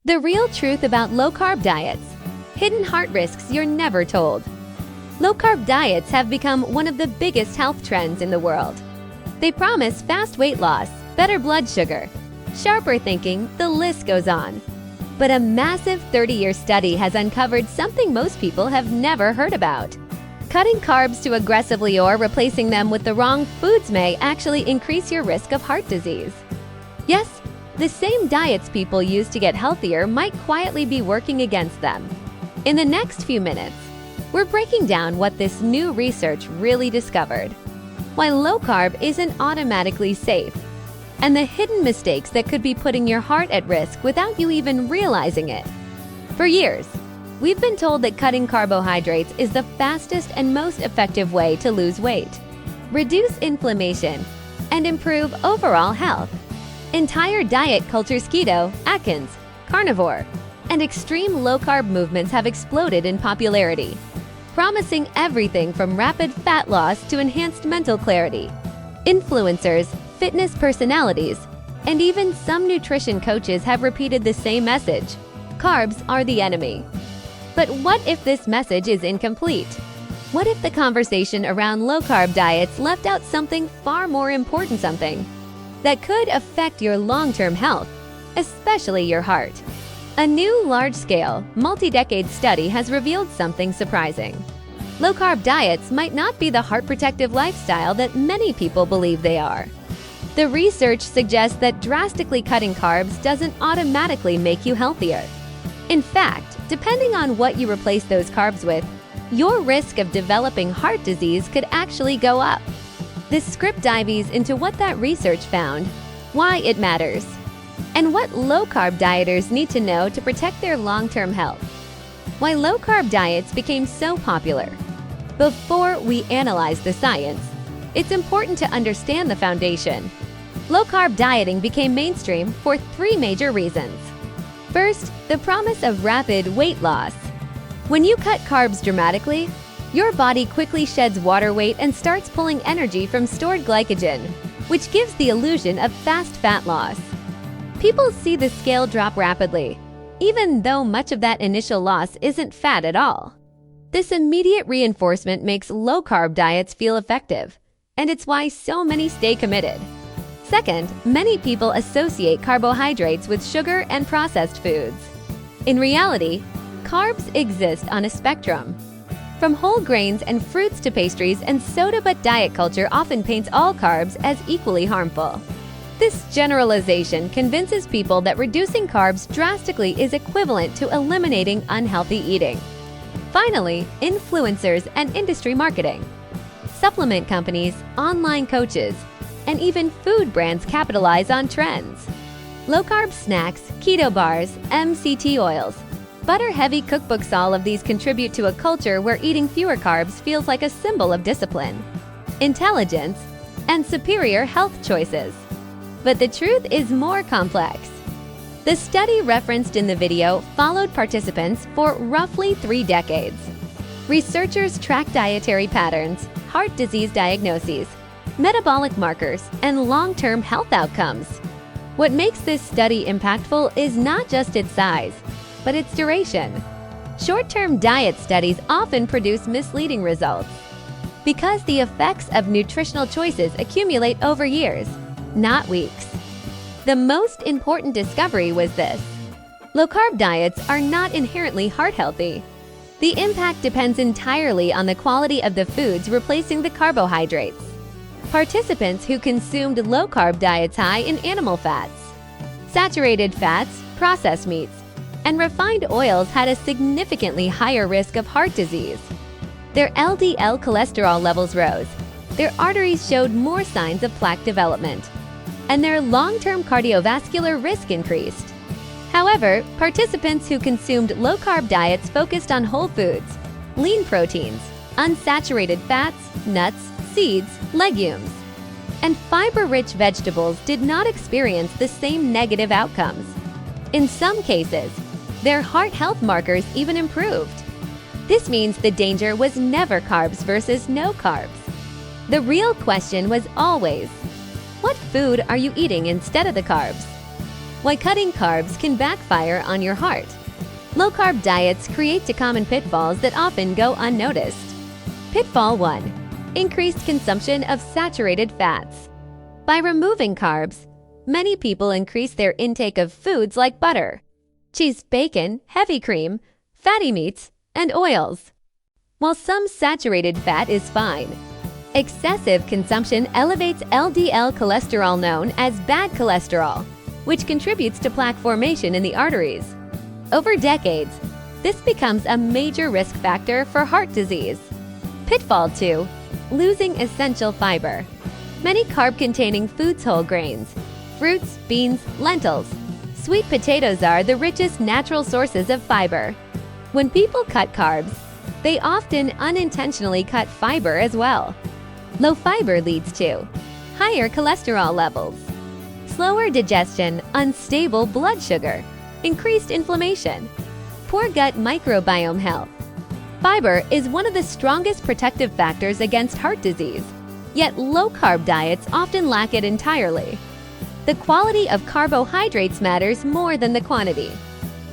The real truth about low-carb diets. Hidden heart risks you're never told. Low-carb diets have become one of the biggest health trends in the world. They promise fast weight loss, better blood sugar, sharper thinking, the list goes on. But a massive 30-year study has uncovered something most people have never heard about. Cutting carbs too aggressively or replacing them with the wrong foods may actually increase your risk of heart disease. Yes, the same diets people use to get healthier might quietly be working against them. In the next few minutes, we're breaking down what this new research really discovered, why low-carb isn't automatically safe, and the hidden mistakes that could be putting your heart at risk without you even realizing it. For years, we've been told that cutting carbohydrates is the fastest and most effective way to lose weight, reduce inflammation, and improve overall health. Entire diet cultures, keto, Atkins, carnivore, and extreme low-carb movements have exploded in popularity, promising everything from rapid fat loss to enhanced mental clarity. Influencers, fitness personalities, and even some nutrition coaches have repeated the same message: carbs are the enemy. But what if this message is incomplete? What if the conversation around low-carb diets left out something far more important, something that could affect your long-term health, especially your heart? A new large-scale, multi-decade study has revealed something surprising. Low-carb diets might not be the heart-protective lifestyle that many people believe they are. The research suggests that drastically cutting carbs doesn't automatically make you healthier. In fact, depending on what you replace those carbs with, your risk of developing heart disease could actually go up. This script dives into what that research found, why it matters, and what low-carb dieters need to know to protect their long-term health. Why low-carb diets became so popular. Before we analyze the science, it's important to understand the foundation. Low-carb dieting became mainstream for three major reasons. First, the promise of rapid weight loss. When you cut carbs dramatically, your body quickly sheds water weight and starts pulling energy from stored glycogen, which gives the illusion of fast fat loss. People see the scale drop rapidly, even though much of that initial loss isn't fat at all. This immediate reinforcement makes low-carb diets feel effective, and it's why so many stay committed. Second, many people associate carbohydrates with sugar and processed foods. In reality, carbs exist on a spectrum. From whole grains and fruits to pastries and soda, but diet culture often paints all carbs as equally harmful. This generalization convinces people that reducing carbs drastically is equivalent to eliminating unhealthy eating. Finally, influencers and industry marketing. Supplement companies, online coaches, and even food brands capitalize on trends. Low-carb snacks, keto bars, MCT oils, butter-heavy cookbooks, all of these contribute to a culture where eating fewer carbs feels like a symbol of discipline, intelligence, and superior health choices. But the truth is more complex. The study referenced in the video followed participants for roughly 3 decades. Researchers tracked dietary patterns, heart disease diagnoses, metabolic markers, and long-term health outcomes. What makes this study impactful is not just its size, but its duration. Short-term diet studies often produce misleading results because the effects of nutritional choices accumulate over years, not weeks. The most important discovery was this: low-carb diets are not inherently heart-healthy. The impact depends entirely on the quality of the foods replacing the carbohydrates. Participants who consumed low-carb diets high in animal fats, saturated fats, processed meats, and refined oils had a significantly higher risk of heart disease. Their LDL cholesterol levels rose, their arteries showed more signs of plaque development, and their long-term cardiovascular risk increased. However, participants who consumed low-carb diets focused on whole foods, lean proteins, unsaturated fats, nuts, seeds, legumes, and fiber-rich vegetables did not experience the same negative outcomes. In some cases, their heart health markers even improved. This means the danger was never carbs versus no carbs. The real question was always, what food are you eating instead of the carbs? Why cutting carbs can backfire on your heart. Low-carb diets create common pitfalls that often go unnoticed. Pitfall 1. Increased consumption of saturated fats. By removing carbs, many people increase their intake of foods like butter, cheese, bacon, heavy cream, fatty meats, and oils. While some saturated fat is fine, excessive consumption elevates LDL cholesterol, known as bad cholesterol, which contributes to plaque formation in the arteries. Over decades, this becomes a major risk factor for heart disease. Pitfall 2. Losing essential fiber. Many carb-containing foods, whole grains, fruits, beans, lentils, sweet potatoes are the richest natural sources of fiber. When people cut carbs, they often unintentionally cut fiber as well. Low fiber leads to higher cholesterol levels, slower digestion, unstable blood sugar, increased inflammation, poor gut microbiome health. Fiber is one of the strongest protective factors against heart disease, yet low-carb diets often lack it entirely. The quality of carbohydrates matters more than the quantity.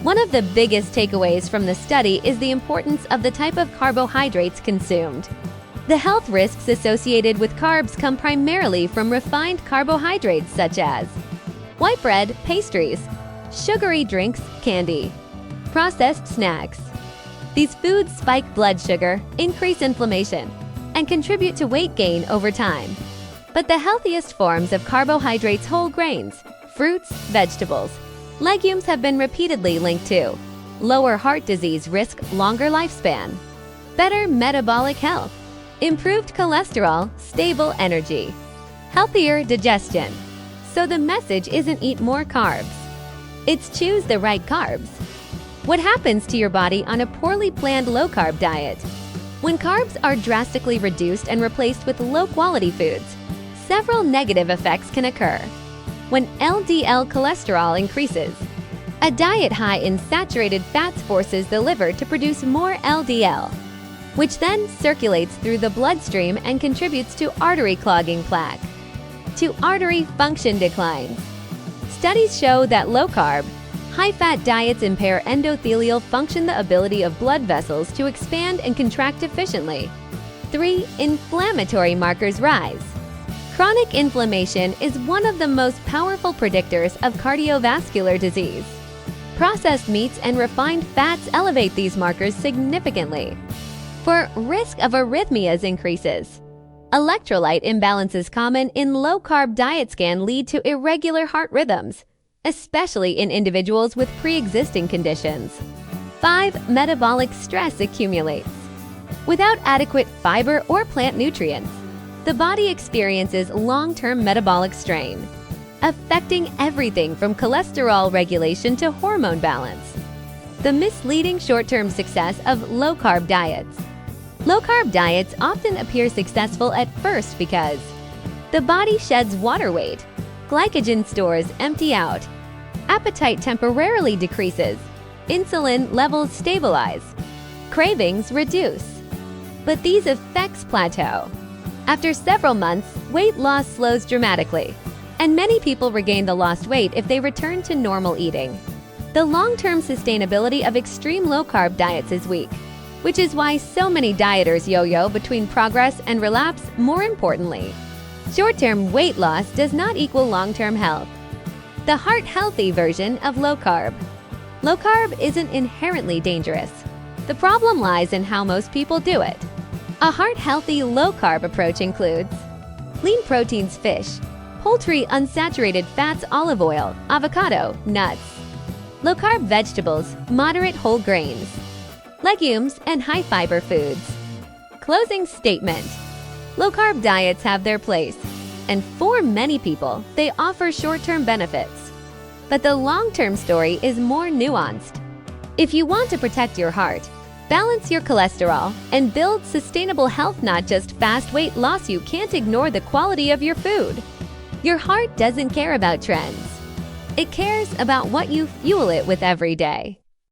One of the biggest takeaways from the study is the importance of the type of carbohydrates consumed. The health risks associated with carbs come primarily from refined carbohydrates such as white bread, pastries, sugary drinks, candy, processed snacks. These foods spike blood sugar, increase inflammation, and contribute to weight gain over time. But the healthiest forms of carbohydrates, whole grains, fruits, vegetables, legumes have been repeatedly linked to lower heart disease risk, longer lifespan, better metabolic health, improved cholesterol, stable energy, healthier digestion. So the message isn't eat more carbs. It's choose the right carbs. What happens to your body on a poorly planned low-carb diet? When carbs are drastically reduced and replaced with low-quality foods, several negative effects can occur. When LDL cholesterol increases, a diet high in saturated fats forces the liver to produce more LDL, which then circulates through the bloodstream and contributes to artery clogging, plaque, to artery function declines. Studies show that low-carb, high-fat diets impair endothelial function, the ability of blood vessels to expand and contract efficiently. 3. Inflammatory markers rise. Chronic inflammation is one of the most powerful predictors of cardiovascular disease. Processed meats and refined fats elevate these markers significantly. For risk of arrhythmias increases. Electrolyte imbalances common in low-carb diets can lead to irregular heart rhythms, especially in individuals with pre-existing conditions. 5. Metabolic stress accumulates. Without adequate fiber or plant nutrients, the body experiences long-term metabolic strain, affecting everything from cholesterol regulation to hormone balance. The misleading short-term success of low-carb diets. Low-carb diets often appear successful at first because the body sheds water weight, glycogen stores empty out, appetite temporarily decreases, insulin levels stabilize, cravings reduce. But these effects plateau. After several months, weight loss slows dramatically, and many people regain the lost weight if they return to normal eating. The long-term sustainability of extreme low-carb diets is weak, which is why so many dieters yo-yo between progress and relapse. More importantly, short-term weight loss does not equal long-term health. The heart-healthy version of low-carb. Low-carb isn't inherently dangerous. The problem lies in how most people do it. A heart-healthy low-carb approach includes lean proteins, fish, poultry, unsaturated fats, olive oil, avocado, nuts, low-carb vegetables, moderate whole grains, legumes, and high-fiber foods. Closing statement. Low-carb diets have their place, and for many people, they offer short-term benefits. But the long-term story is more nuanced. If you want to protect your heart, balance your cholesterol, and build sustainable health, not just fast weight loss, you can't ignore the quality of your food. Your heart doesn't care about trends. It cares about what you fuel it with every day.